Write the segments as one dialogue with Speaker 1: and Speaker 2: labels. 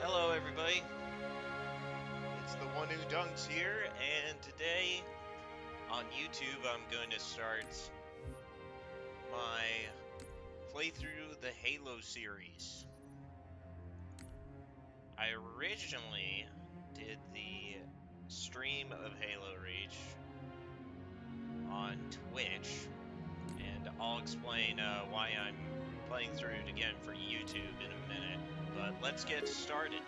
Speaker 1: Hello, everybody. It's the One Who Dunks here, and today on YouTube I'm going to start my playthrough the Halo series. I originally did the stream of Halo Reach on Twitch, and I'll explain why I'm playing through it again for YouTube in a minute, but let's get started.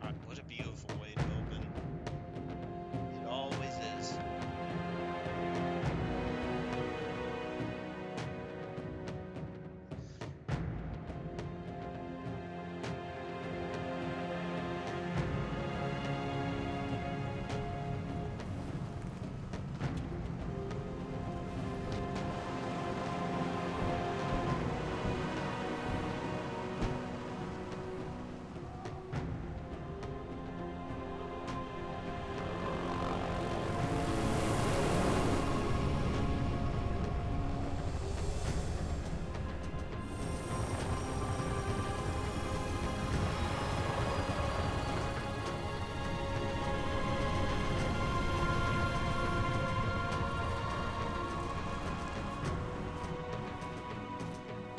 Speaker 1: God, what a beautiful way to open. It always is.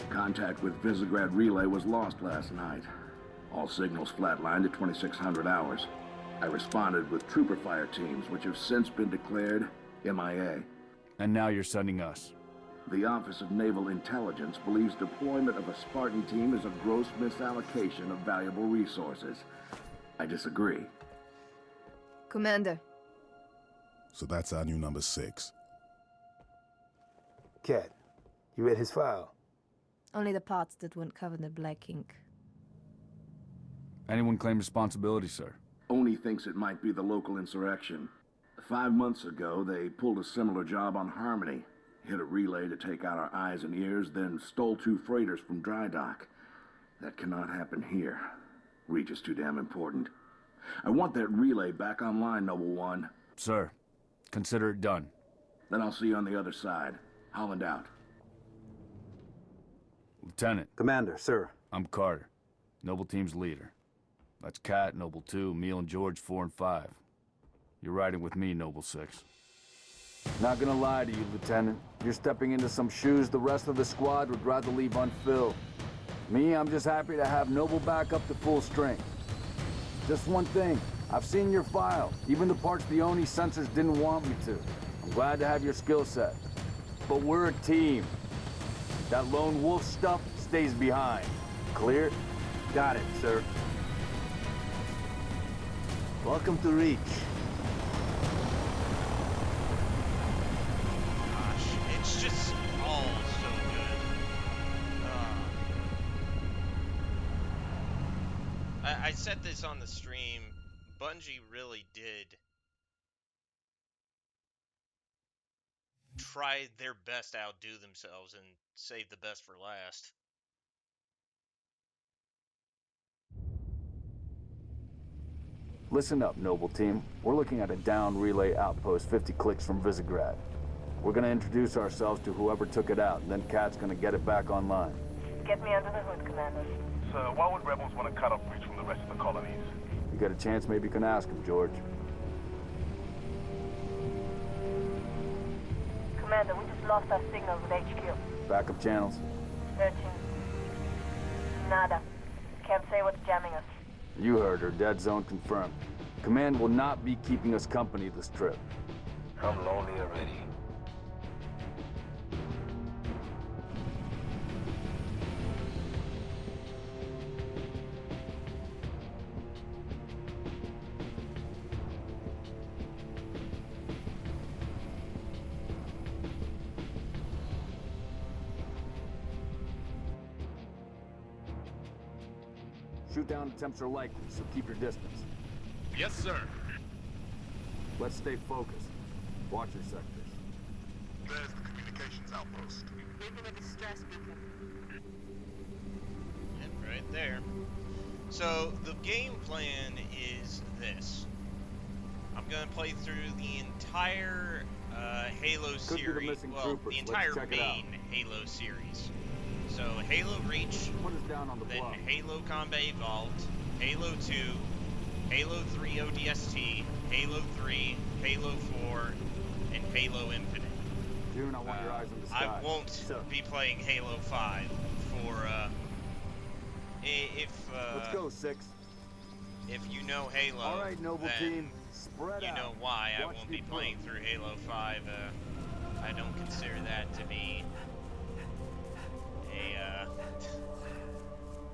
Speaker 2: Contact with Visegrad Relay was lost last night. All signals flatlined at 2600 hours. I responded with trooper fire teams, which have since been declared MIA.
Speaker 3: And now you're sending us.
Speaker 2: The Office of Naval Intelligence believes deployment of a Spartan team is a gross misallocation of valuable resources. I disagree.
Speaker 4: Commander,
Speaker 5: So that's our new number 6.
Speaker 6: Cat, you read his file?
Speaker 4: only the parts that weren't covered in black ink.
Speaker 3: Anyone claim responsibility, sir?
Speaker 2: Only thinks it might be the local insurrection. 5 months ago, they pulled a similar job on Harmony. Hit a relay to take out our eyes and ears, then stole 2 freighters from dry dock. That cannot happen here. Reach is too damn important. I want that relay back online, Noble One.
Speaker 3: Sir, consider it done.
Speaker 2: Then I'll see you on the other side. Holland out.
Speaker 3: Lieutenant,
Speaker 6: Commander, sir.
Speaker 3: I'm Carter, Noble Team's leader. That's Cat, Noble 2, Emil and George 4 and 5. You're riding with me, Noble 6. Not gonna lie to you, Lieutenant. You're stepping into some shoes the rest of the squad would rather leave unfilled. Me, I'm just happy to have Noble back up to full strength. Just one thing, I've seen your file, even the parts the Oni censors didn't want me to. I'm glad to have your skill set. But we're a team. That lone wolf stuff stays behind. Clear?
Speaker 6: Got it, sir. Welcome to Reach.
Speaker 1: Gosh, it's just all so good. I said this on the stream. Bungie really did try their best to outdo themselves and save the best for last.
Speaker 3: Listen up, Noble Team. We're looking at a down relay outpost 50 clicks from Visegrad. We're gonna introduce ourselves to whoever took it out, and then Cat's gonna get it back online.
Speaker 7: Get me under the hood, Commander.
Speaker 8: Sir, why would rebels want to cut off Reach from the rest of the colonies?
Speaker 3: You got a chance, maybe you can ask him, George.
Speaker 7: Commander, we just lost our signal with HQ.
Speaker 3: Backup channels?
Speaker 7: Searching. Nada. Can't say what's jamming us.
Speaker 3: You heard her. Dead zone confirmed. Command will not be keeping us company this trip.
Speaker 6: I'm lonely already.
Speaker 3: Shoot-down attempts are likely, so keep your distance.
Speaker 8: Yes, sir.
Speaker 3: Let's stay focused. Watch your sectors.
Speaker 5: There's the communications outpost.
Speaker 1: And right there. So the game plan is this. I'm gonna play through the entire Halo
Speaker 3: Could be the
Speaker 1: series.
Speaker 3: missing
Speaker 1: Well,
Speaker 3: troopers.
Speaker 1: the
Speaker 3: Let's
Speaker 1: entire
Speaker 3: check it out.
Speaker 1: main Halo series. So Halo Reach,
Speaker 3: Put us down on the
Speaker 1: then
Speaker 3: block.
Speaker 1: Halo Combat Evolved, Halo 2, Halo 3 ODST, Halo 3, Halo 4, and Halo Infinite.
Speaker 3: June, I want your eyes on the sky.
Speaker 1: I won't be playing Halo 5 for
Speaker 3: Let's go, 6.
Speaker 1: if you know Halo,
Speaker 3: All right, Noble
Speaker 1: then
Speaker 3: Team, spread
Speaker 1: you
Speaker 3: out.
Speaker 1: know why I
Speaker 3: Watch
Speaker 1: won't
Speaker 3: the
Speaker 1: be playing
Speaker 3: approach.
Speaker 1: through Halo 5. I don't consider that to be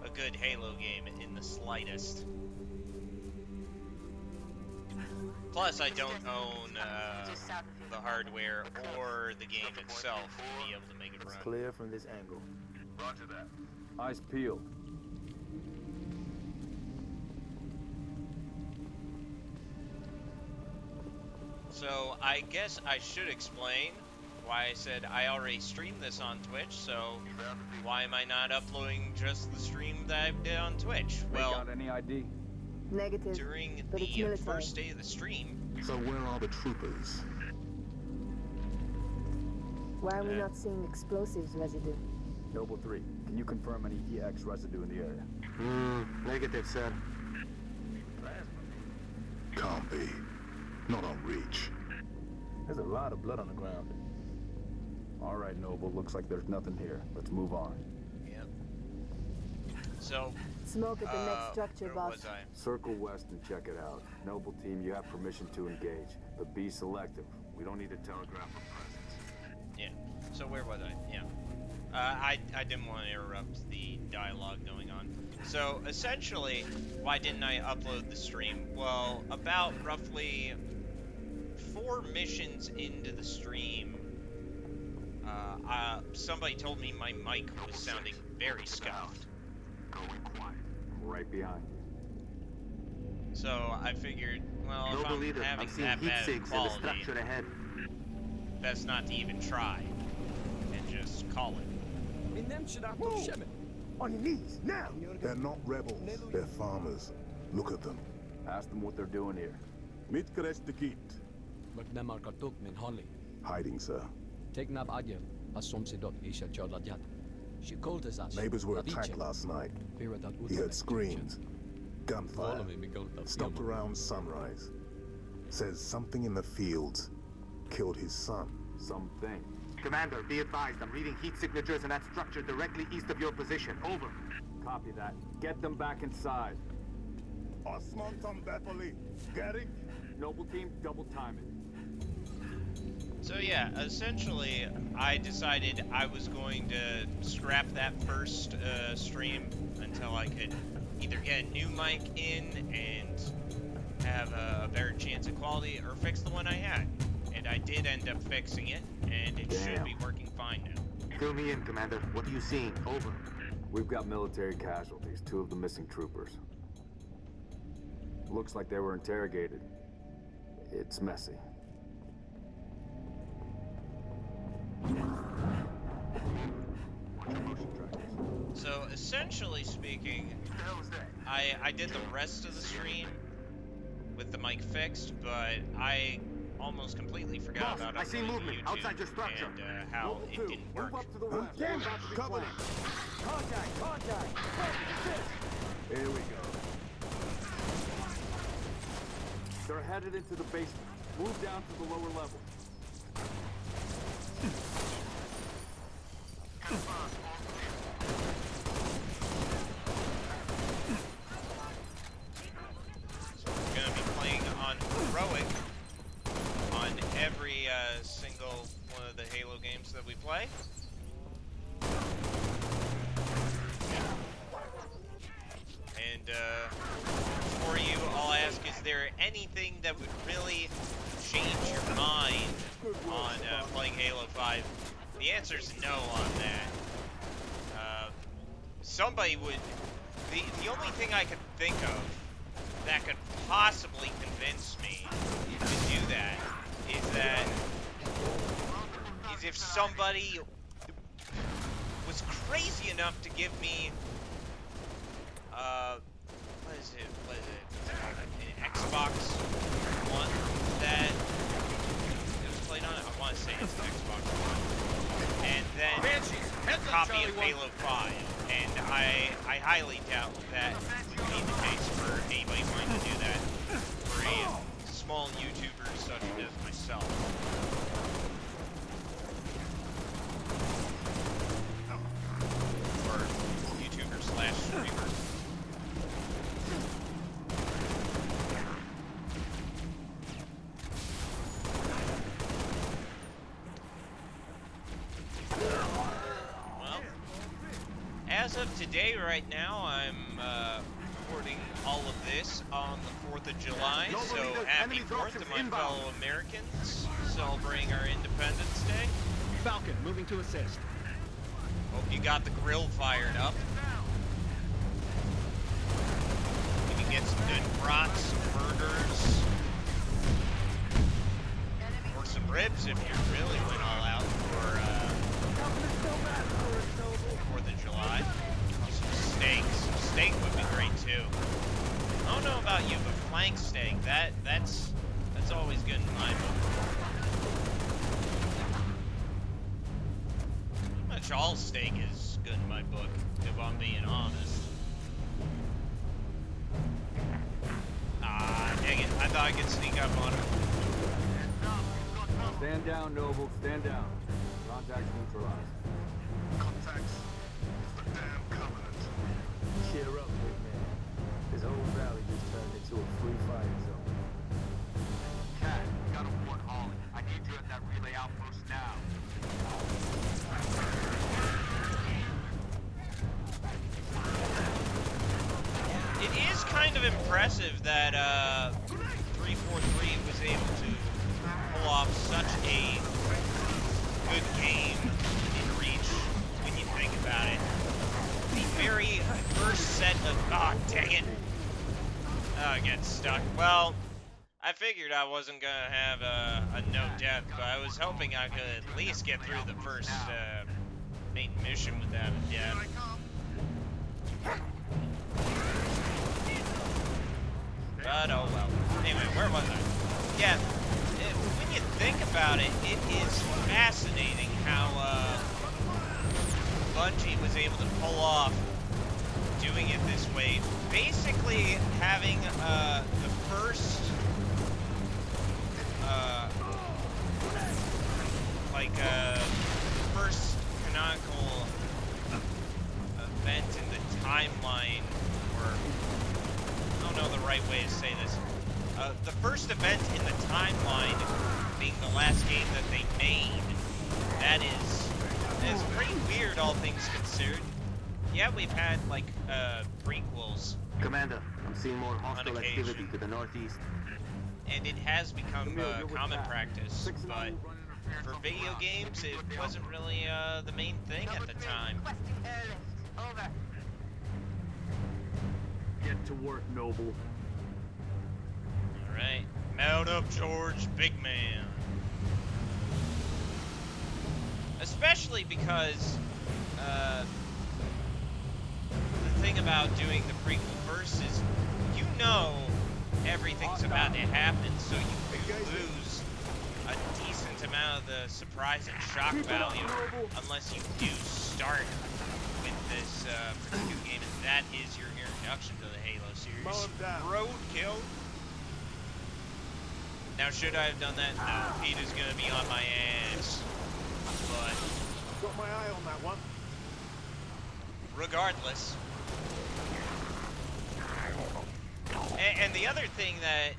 Speaker 1: a good Halo game in the slightest. Plus, I don't own the hardware or the game itself to be able to make it
Speaker 6: It's
Speaker 1: run.
Speaker 6: clear from this angle.
Speaker 8: Roger that.
Speaker 3: Eyes peeled.
Speaker 1: So I guess I should explain why I said I already streamed this on Twitch, so why am I not uploading just the stream that I did on Twitch?
Speaker 3: Make
Speaker 1: Well,
Speaker 3: out any ID?
Speaker 4: Negative.
Speaker 1: during
Speaker 4: But it's
Speaker 1: the
Speaker 4: military.
Speaker 1: first day of the stream,
Speaker 5: So where are the troopers?
Speaker 4: Why are we not seeing explosives residue?
Speaker 3: Noble 3, can you confirm any EX residue in the area?
Speaker 6: Negative, sir.
Speaker 5: Can't be. Not on Reach.
Speaker 6: There's a lot of blood on the ground.
Speaker 3: All right, Noble, looks like there's nothing here. Let's move on.
Speaker 1: yep. So,
Speaker 4: Smoke at the next structure,
Speaker 1: where
Speaker 4: boss.
Speaker 1: was I?
Speaker 3: Circle west and check it out. Noble Team, you have permission to engage, but be selective. We don't need to telegraph our presence.
Speaker 1: Yeah. So where was I? Yeah. I didn't want to interrupt the dialogue going on. So essentially, why didn't I upload the stream? Well, about roughly 4 missions into the stream, somebody told me my mic was sounding very scuffed.
Speaker 3: I'm right behind you.
Speaker 1: So I figured, well, if
Speaker 6: Noble
Speaker 1: I'm
Speaker 6: leader,
Speaker 1: having
Speaker 6: I'm seeing
Speaker 1: that
Speaker 6: heat
Speaker 1: bad
Speaker 6: sinks in the
Speaker 1: quality,
Speaker 6: structure ahead.
Speaker 1: best not to even try and just call it.
Speaker 6: On your knees, now!
Speaker 5: They're not rebels. They're farmers. Look at them.
Speaker 3: Ask them what they're doing here.
Speaker 5: Mitkrestikit.
Speaker 9: McNamar Kartuk min Holly.
Speaker 5: Hiding, sir.
Speaker 9: Tegnab Adyer, Asomsidot Isha Chodladjat. She called us as
Speaker 5: Neighbors were attacked last night. He heard screams. Gunfire. Stopped around sunrise. Says something in the fields killed his son.
Speaker 3: Something.
Speaker 6: Commander, be advised. I'm reading heat signatures in that structure directly east of your position. Over.
Speaker 3: Copy that. Get them back inside.
Speaker 5: Osman Tambepoli. Garrick.
Speaker 3: Noble Team, double time it.
Speaker 1: So yeah, essentially, I decided I was going to scrap that first stream until I could either get a new mic in and have a better chance of quality, or fix the one I had. And I did end up fixing it, and it should be working fine now.
Speaker 6: Fill me in, Commander. What are you seeing? Over.
Speaker 3: We've got military casualties, 2 of the missing troopers. Looks like they were interrogated. It's messy.
Speaker 1: So essentially speaking, I did the rest of the stream with the mic fixed, but I almost completely forgot
Speaker 6: Boss,
Speaker 1: about
Speaker 6: I see
Speaker 1: uploading
Speaker 6: movement
Speaker 1: to YouTube
Speaker 6: outside your structure.
Speaker 1: and how it didn't work.
Speaker 3: Move up to the west.
Speaker 5: Damn it! Cover me!
Speaker 3: Contact! Here we go. They're headed into the basement. Move down to the lower level.
Speaker 1: So we're gonna be playing heroic on every single one of the Halo games that we play. And for you, I'll ask, is there anything that would really change your mind on playing Halo 5? The answer is no on that. Somebody would... The only thing I could think of that could possibly convince me to do that is if somebody was crazy enough to give me what is it? An Xbox One that it was played on? I want to say it's an Xbox One. And then a copy of Halo 5. And I highly doubt that would be the case for anybody wanting to do that for a small YouTuber such as myself. Or YouTuber slash streamer. As of today, right now, I'm recording all of this on the 4th of July, so happy 4th to my fellow Americans celebrating our Independence Day.
Speaker 10: Falcon, moving to assist.
Speaker 1: Hope you got the grill fired up. You can get some good brats, some burgers, or some ribs if you really went all out for 4th of July. Some steak. Some steak would be great too. I don't know about you, but flank steak, that's always good in my book. Pretty much all steak is good in my book, if I'm being honest. Ah, dang it. I thought I could sneak up on him.
Speaker 3: Stand down, Noble. Stand down. Contacts neutralized.
Speaker 5: Contacts. It's the damn Covenant.
Speaker 11: Cheer up, big man. This whole valley just turned into a free fighting zone.
Speaker 6: Cat, gotta warn Holly. I need you at that relay outpost now.
Speaker 1: It is kind of impressive that 343 was able to pull off such a good game in Reach when you think about it. The very first set of... Oh, dang it. Oh, I get stuck. Well, I figured I wasn't going to have a no death, but I was hoping I could at least get through the first main mission without a death. But oh well. Anyway, where was I? Yeah, when you think about it, it is fascinating how Bungie was able to pull off doing it this way. Basically, having the first first canonical event in the timeline, or I don't know the right way to say this. The first event in the timeline being the last game that they made. That is pretty weird, all things considered. Yeah, we've had like prequels.
Speaker 6: Commander, I'm seeing more hostile activity to the northeast.
Speaker 1: And it has become common practice, but for video games, it wasn't really the main thing at the time.
Speaker 7: Over.
Speaker 11: Get to work, Noble.
Speaker 1: Alright, mount up, George, big man. Especially because the thing about doing the prequel first is you know everything's about to happen, so you lose a decent amount of the surprise and shock value unless you do start with this particular game, and that is your introduction to the Halo series. Roadkill. Now, should I have done that? No, Pete is gonna be on my ass. But
Speaker 5: Got my eye on that one.
Speaker 1: regardless. And the other thing that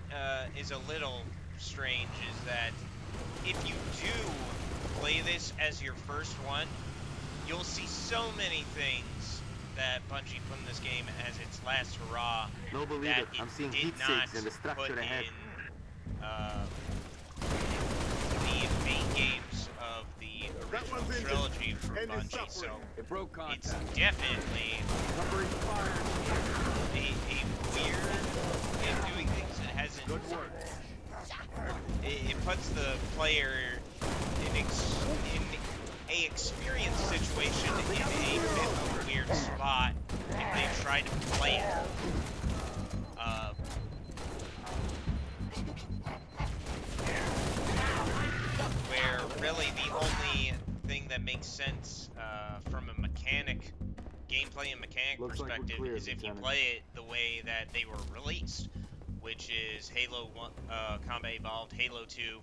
Speaker 1: is a little strange is that if you do play this as your first one, you'll see so many things that Bungie put in this game as its last hurrah
Speaker 6: Noble
Speaker 1: that
Speaker 6: leader, I'm seeing heat sinks in the structure ahead.
Speaker 1: The main games of the original trilogy from Bungie, so
Speaker 3: It broke contact.
Speaker 1: it's definitely
Speaker 3: Covering fire.
Speaker 1: a weird way of doing things. It hasn't.
Speaker 3: Good work.
Speaker 1: It puts the player in a experience situation in a bit of a weird spot if they try to play it. Where really the only thing that makes sense from a gameplay and mechanic perspective is if you play it the way that they were released, which is Halo 1, Combat Evolved, Halo 2,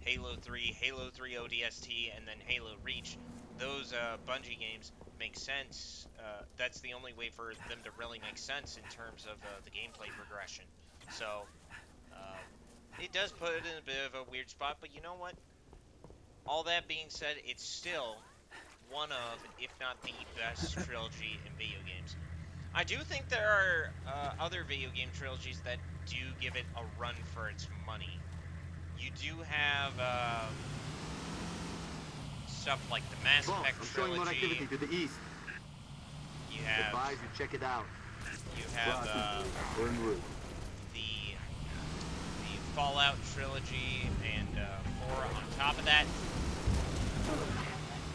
Speaker 1: Halo 3, Halo 3 ODST, and then Halo Reach. Those Bungie games make sense. That's the only way for them to really make sense in terms of the gameplay progression. So, it does put it in a bit of a weird spot, but you know what? All that being said, it's still one of, if not the best trilogy in video games. I do think there are other video game trilogies that do give it a run for its money. You do have stuff like the Mass Effect
Speaker 6: I'm showing more
Speaker 1: trilogy.
Speaker 6: activity to the east.
Speaker 1: You have
Speaker 6: Advise you check it out.
Speaker 1: you have
Speaker 3: We're en route.
Speaker 1: the Fallout trilogy and 4 on top of that,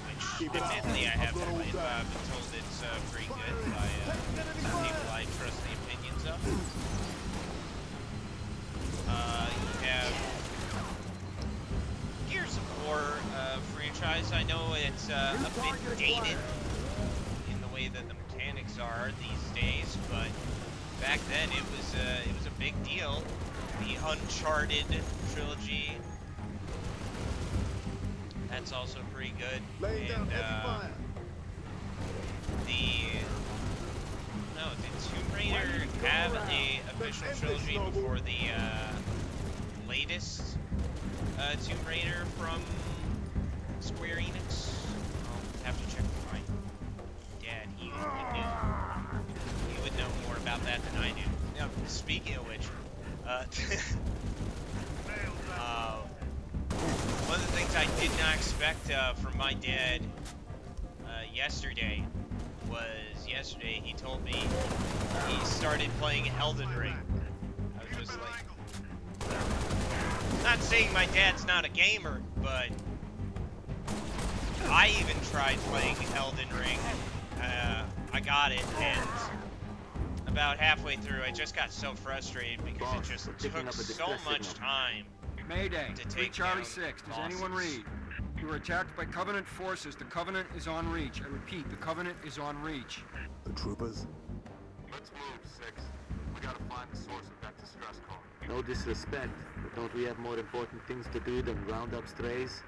Speaker 1: which admittedly I haven't played, but I've been told it's pretty good by some people I trust the opinions of. You have Gears of War franchise. I know it's a bit dated in the way that the mechanics are these days, but back then it was a big deal. The Uncharted trilogy, that's also pretty good. And did Tomb Raider have a official trilogy before the latest Tomb Raider from Square Enix? I'll have to check with my dad. He would know more about that than I do. Now, speaking of which, one of the things I did not expect from my dad yesterday was he told me he started playing Elden Ring. I was just like, not saying my dad's not a gamer, but I even tried playing Elden Ring. I got it, and about halfway through, I just got so frustrated because it just took so much time.
Speaker 10: Mayday,
Speaker 1: To
Speaker 10: 3
Speaker 1: take
Speaker 10: Charlie
Speaker 1: down
Speaker 10: 6. Does
Speaker 1: bosses.
Speaker 10: anyone read? You were attacked by Covenant forces. The Covenant is on reach. I repeat, the Covenant is on reach.
Speaker 5: The troopers?
Speaker 8: Let's move, 6. We gotta find the source of that distress call.
Speaker 6: No disrespect, but don't we have more important things to do than round up strays?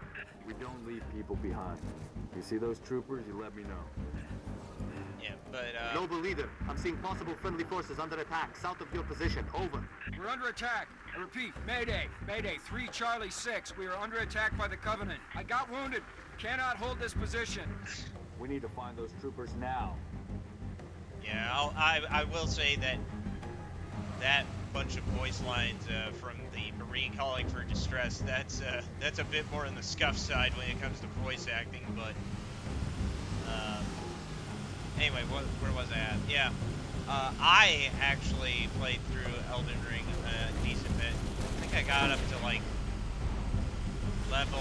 Speaker 3: We don't leave people behind. You see those troopers, you let me know.
Speaker 1: Yeah, but
Speaker 6: Noble leader, I'm seeing possible friendly forces under attack south of your position. Over.
Speaker 10: We're under attack. I repeat, Mayday. Mayday, 3 Charlie 6. We are under attack by the Covenant. I got wounded. Cannot hold this position.
Speaker 3: We need to find those troopers now.
Speaker 1: yeah, I will say that bunch of voice lines from the Marine calling for distress, that's a bit more on the scuff side when it comes to voice acting, but anyway, where was I at? Yeah, I actually played through Elden Ring a decent bit. I think I got up to like level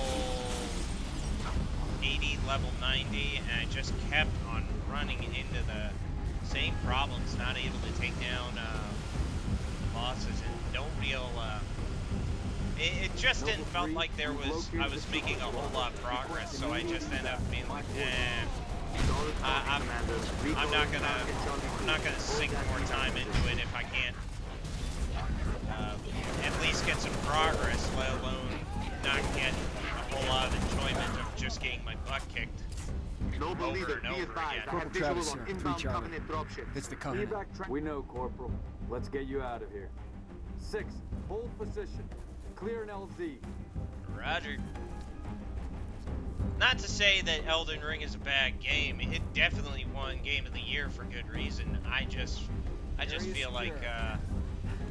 Speaker 1: 80, level 90, and I just kept on running into the same problems, not able to take down bosses, and no real it just didn't felt like I was making a whole lot of progress, so I just ended up being like, I'm not gonna sink more time into it if I can't at least get some progress, let alone not get a whole lot of enjoyment of just getting my butt kicked
Speaker 6: Noble
Speaker 1: over
Speaker 6: leader,
Speaker 1: and
Speaker 6: be
Speaker 1: over
Speaker 6: advised.
Speaker 1: again.
Speaker 6: I have
Speaker 9: Corporal
Speaker 6: visual
Speaker 9: Travis
Speaker 6: on
Speaker 9: here, 3
Speaker 6: inbound
Speaker 9: Charlie.
Speaker 6: Covenant dropship.
Speaker 9: It's the Covenant.
Speaker 3: We know, Corporal. Let's get you out of here. 6, hold position. Clear an LZ.
Speaker 1: Roger. Not to say that Elden Ring is a bad game. It definitely won Game of the Year for good reason. I just feel like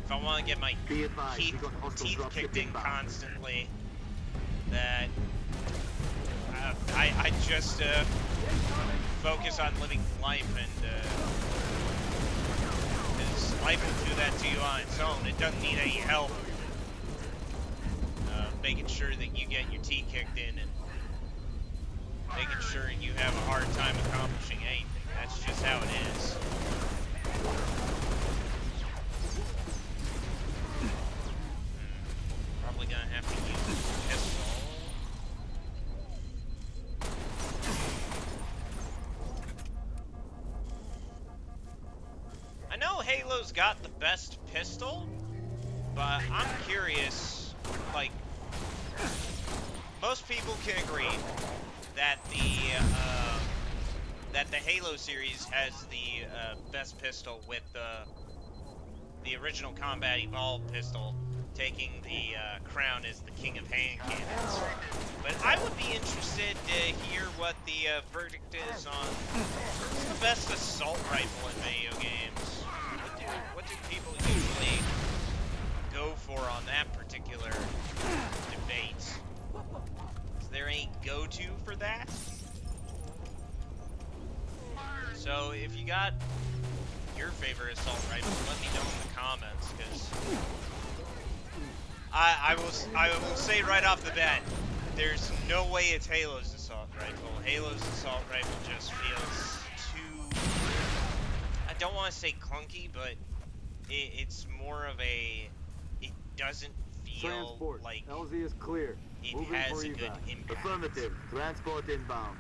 Speaker 1: if I want to get my
Speaker 6: Be advised, we got hostile
Speaker 1: teeth
Speaker 6: dropship
Speaker 1: kicked in
Speaker 6: inbound.
Speaker 1: constantly, that I just focus on living life, and life will do that to you on its own. It doesn't need any help making sure that you get your teeth kicked in and making sure you have a hard time accomplishing anything. That's just how it is. Probably gonna have to use a pistol. I know Halo's got the best pistol, but I'm curious, like, most people can agree that the Halo series has the best pistol, with the original Combat Evolved pistol taking the crown as the king of hand cannons. But I would be interested to hear what the verdict is on what's the best assault rifle in video games. What do people usually go for on that particular debate? Is there any go-to for that? So if you got your favorite assault rifle, let me know in the comments, because I will say right off the bat, there's no way it's Halo's assault rifle. Halo's assault rifle just feels too, I don't want to say clunky, but it's more of a, it doesn't feel
Speaker 3: Transport.
Speaker 1: like
Speaker 3: LZ is clear.
Speaker 1: it
Speaker 3: Moving
Speaker 1: has
Speaker 3: for
Speaker 1: a good
Speaker 3: evac.
Speaker 1: impact
Speaker 6: Affirmative. Transport inbound.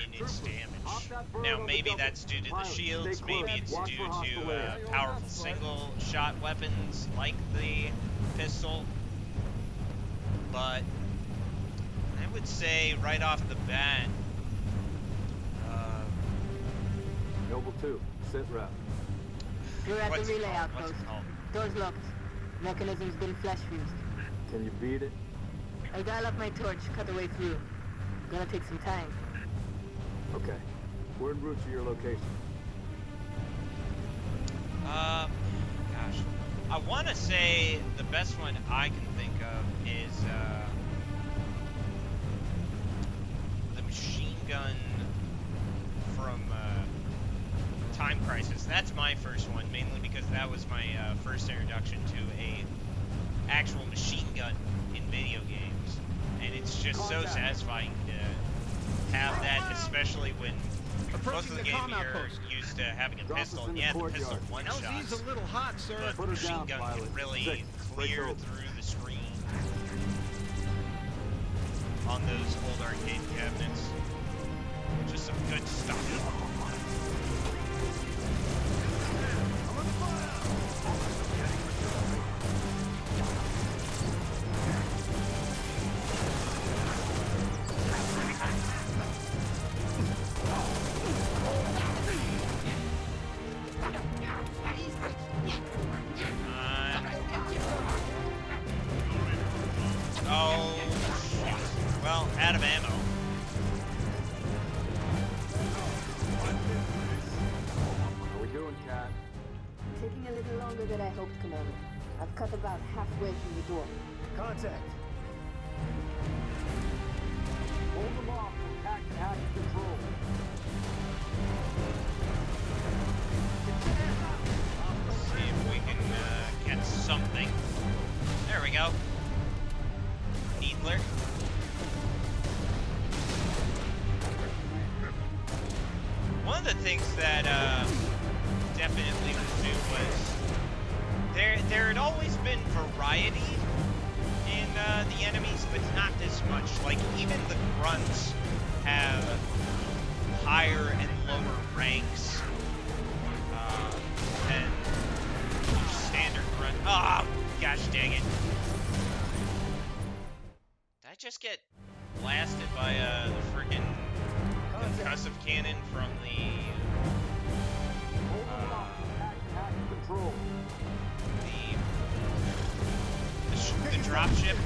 Speaker 1: in its damage.
Speaker 3: Off that bird
Speaker 1: Now
Speaker 3: on the
Speaker 1: maybe
Speaker 3: double.
Speaker 1: that's due to the
Speaker 3: Pilot,
Speaker 1: shields,
Speaker 3: stay
Speaker 1: maybe
Speaker 3: close.
Speaker 1: it's
Speaker 3: Watch
Speaker 1: due
Speaker 3: for hostile
Speaker 1: to
Speaker 3: air.
Speaker 1: powerful single shot weapons like the pistol, but I would say right off the bat,
Speaker 3: Noble 2, sit rep.
Speaker 4: We're at the
Speaker 1: what's it
Speaker 4: relay
Speaker 1: called?
Speaker 4: outpost.
Speaker 1: What's it called?
Speaker 4: Doors locked. Mechanism's been flash fused.
Speaker 3: Can you beat it?
Speaker 4: I dial up my torch, cut the way through. Gonna take some time.
Speaker 3: Okay. We're en route to your location.
Speaker 1: Gosh, I want to say the best one I can think of is the machine gun from Time Crisis. That's my first one, mainly because that was my first introduction to a actual machine gun in video games, and it's just so satisfying to have that, especially when most of the game you're used to having a pistol. And yeah, the pistol one-shots,
Speaker 10: LZ's a little hot, sir.
Speaker 1: but
Speaker 3: Put her
Speaker 1: machine
Speaker 3: down,
Speaker 1: gun
Speaker 3: pilot.
Speaker 1: can really
Speaker 3: 6, break
Speaker 1: clear
Speaker 3: open.
Speaker 1: through the screen on those old arcade cabinets. Just some good stuff. Oh, shoot. Well, out of ammo.
Speaker 3: How we doing, Cat?
Speaker 4: Taking a little longer than I hoped, Commander. I've cut about halfway through the door.
Speaker 11: Contact.
Speaker 3: Hold them off. Attack active control.
Speaker 1: Let's see if we can get something. There we go. Needler. One of the things that definitely was new was there had always been variety in the enemies, but not this much. Like, even the grunts have higher and lower ranks than standard grunt. Oh, gosh dang it. Did I just get blasted by the friggin' percussive cannon from the the dropship.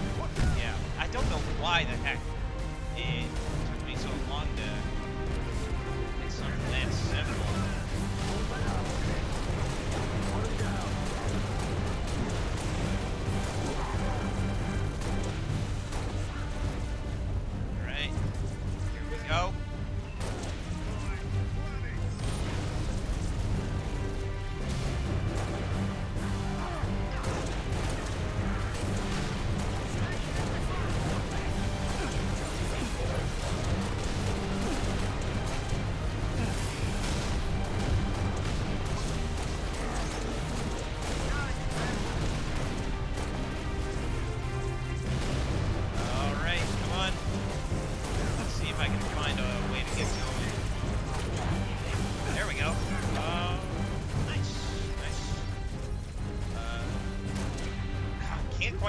Speaker 1: Yeah, I don't know why the heck it took me so long to get some land symbol. Alright, here we go.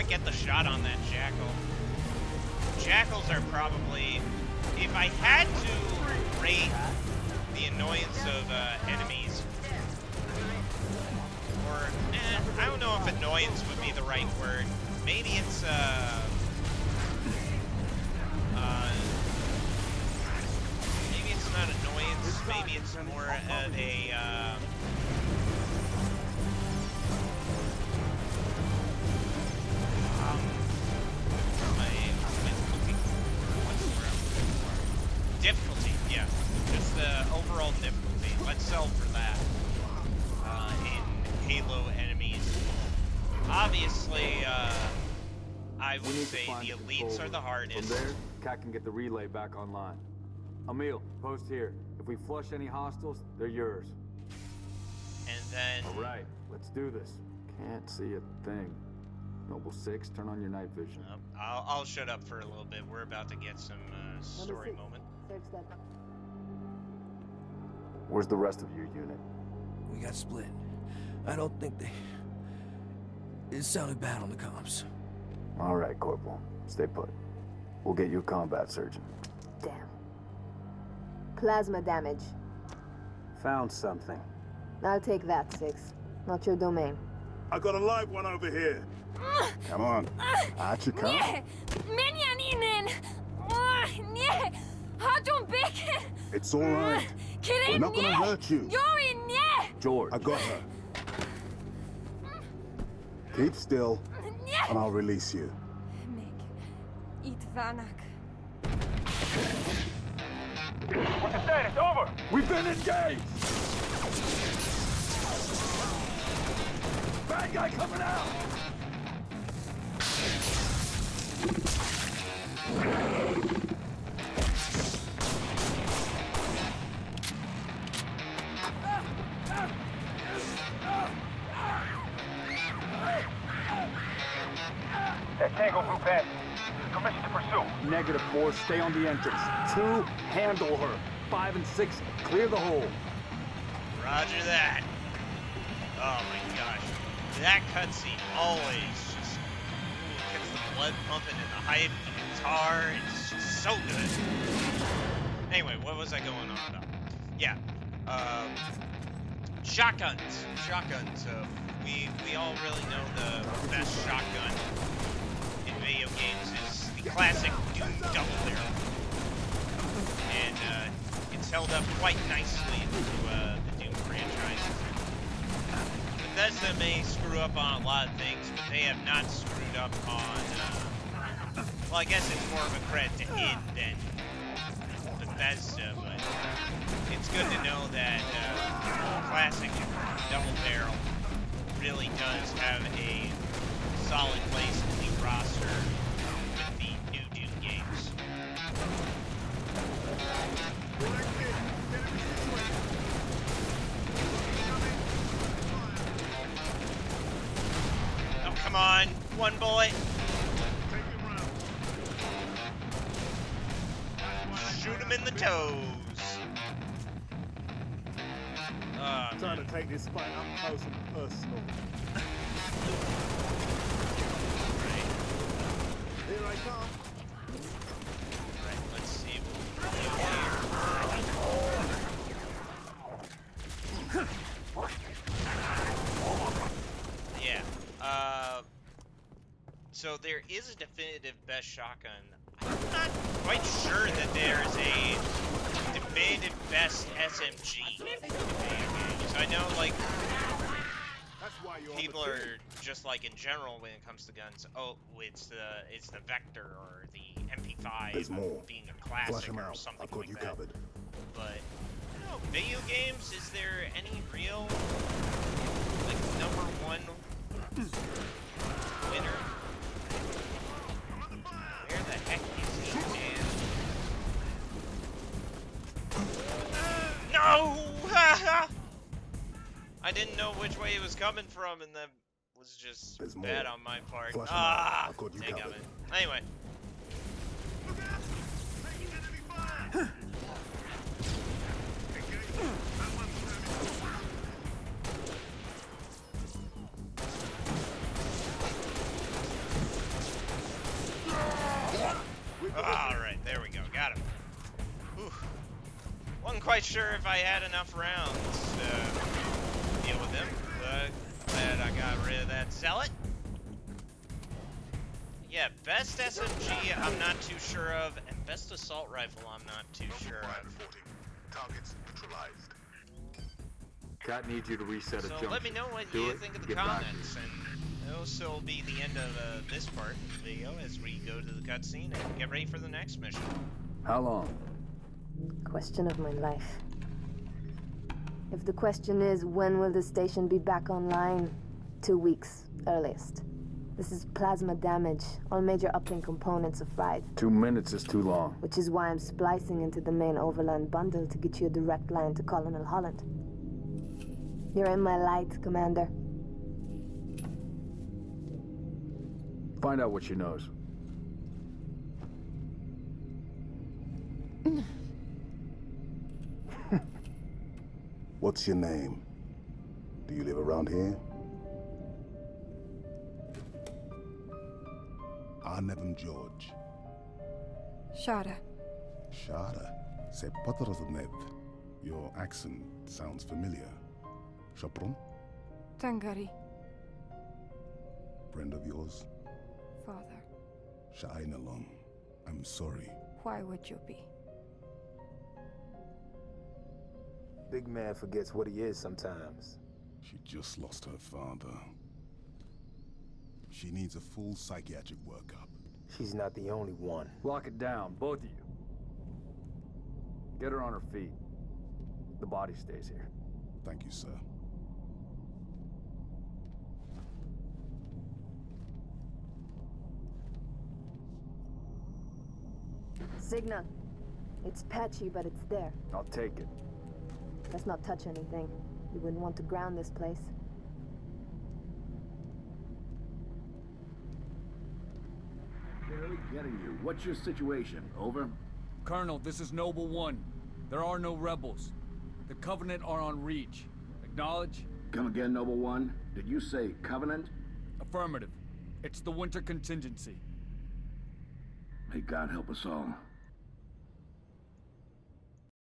Speaker 1: Get the shot on that jackal. Jackals are probably, if I had to rate the annoyance of enemies, or I don't know if annoyance would be the right word. Maybe it's maybe it's not annoyance. Maybe it's more of a difficulty, yeah. Just the overall difficulty. Let's sell for that. In Halo enemies. Obviously, I would say the elites are the hardest.
Speaker 3: From there, Cat can get the relay back online. Emil, post here. If we flush any hostiles, they're yours.
Speaker 1: And then...
Speaker 3: Alright, let's do this. Can't see a thing. Noble 6, turn on your night vision.
Speaker 1: I'll shut up for a little bit. We're about to get some story moment.
Speaker 4: Search that.
Speaker 3: Where's the rest of your unit?
Speaker 12: We got split. I don't think they... It sounded bad on the comms.
Speaker 3: Alright, Corporal. Stay put. We'll get you a combat surgeon.
Speaker 4: Damn. Plasma damage.
Speaker 3: Found something.
Speaker 4: I'll take that, 6. Not your domain.
Speaker 5: I got a live one over here. Come on. Out you come. It's all right. We're not gonna hurt you.
Speaker 3: George.
Speaker 5: I got her. Keep still, and I'll release you.
Speaker 8: What's the status? Over!
Speaker 3: We've been engaged! Bad guy coming out!
Speaker 8: That Tango group has permission to pursue.
Speaker 3: Negative, 4. Stay on the entrance. 2, handle her. 5 and 6, clear the hole.
Speaker 1: Roger that. Oh my gosh. That cutscene always just gets the blood pumping and the hype, the guitar, it's just so good. Anyway, what was I going on about? Yeah. Shotguns. Shotguns. We all really know the best shotgun in video games is the classic Doom Double Barrel. And it's held up quite nicely into the Doom franchise. Bethesda may screw up on a lot of things, but they have not screwed up on, well, I guess it's more of a credit to id than Bethesda, but it's good to know that classic Double Barrel really does have a solid place in the roster with the new Doom games. Oh, come on. One bullet. Shoot him in the toes.
Speaker 5: Trying to take this fight up close and personal.
Speaker 1: Right.
Speaker 5: Here I come.
Speaker 1: Right, let's see what we can do here. So there is a definitive best shotgun. I'm not quite sure that there's a definitive best SMG in video games. I know, like, people are just like in general when it comes to guns. Oh, it's the Vector or the MP5 being a classic or something like that.
Speaker 5: Covered.
Speaker 1: But I don't know, video games. Is there any real like #1 winner? Where the heck is he, man? No! I didn't know which way it was coming from, and that was just bad on my part. Dang it. Anyway. Alright, there we go. Got him. Whew. Wasn't quite sure if I had enough rounds to deal with him, but glad I got rid of that zealot. Yeah, best SMG I'm not too sure of, and best assault rifle I'm not too sure of.
Speaker 8: Targets neutralized.
Speaker 6: Cat needs you to reset a junction.
Speaker 1: So let me know what you think of the comments, and also will be the end of this part of the video as we go to the cutscene and get ready for the next mission.
Speaker 3: How long?
Speaker 4: Question of my life. If the question is, when will the station be back online? 2 weeks, earliest. This is plasma damage. All major uplink components are fried.
Speaker 3: 2 minutes is too long.
Speaker 4: Which is why I'm splicing into the main overland bundle to get you a direct line to Colonel Holland. You're in my light, Commander.
Speaker 3: Find out what she knows.
Speaker 5: What's your name? Do you live around here? Arnevin George.
Speaker 13: Shada.
Speaker 5: Shada? C'est pas Nev. Your accent sounds familiar. Chapron?
Speaker 13: Tangari.
Speaker 5: Friend of yours?
Speaker 13: Father.
Speaker 5: Sha'ainalong. I'm sorry.
Speaker 13: Why would you be?
Speaker 11: Big man forgets what he is sometimes.
Speaker 5: She just lost her father. She needs a full psychiatric workup.
Speaker 11: She's not the only one.
Speaker 3: Lock it down, both of you. Get her on her feet. The body stays here.
Speaker 5: Thank you, sir.
Speaker 4: Signal. It's patchy, but it's there.
Speaker 3: I'll take it.
Speaker 4: Let's not touch anything. You wouldn't want to ground this place.
Speaker 2: Barely getting you. What's your situation? Over?
Speaker 3: Colonel, this is Noble 1. There are no rebels. The Covenant are on Reach. Acknowledge?
Speaker 2: Come again, Noble 1? Did you say Covenant?
Speaker 3: Affirmative. It's the winter contingency.
Speaker 2: May God help us all.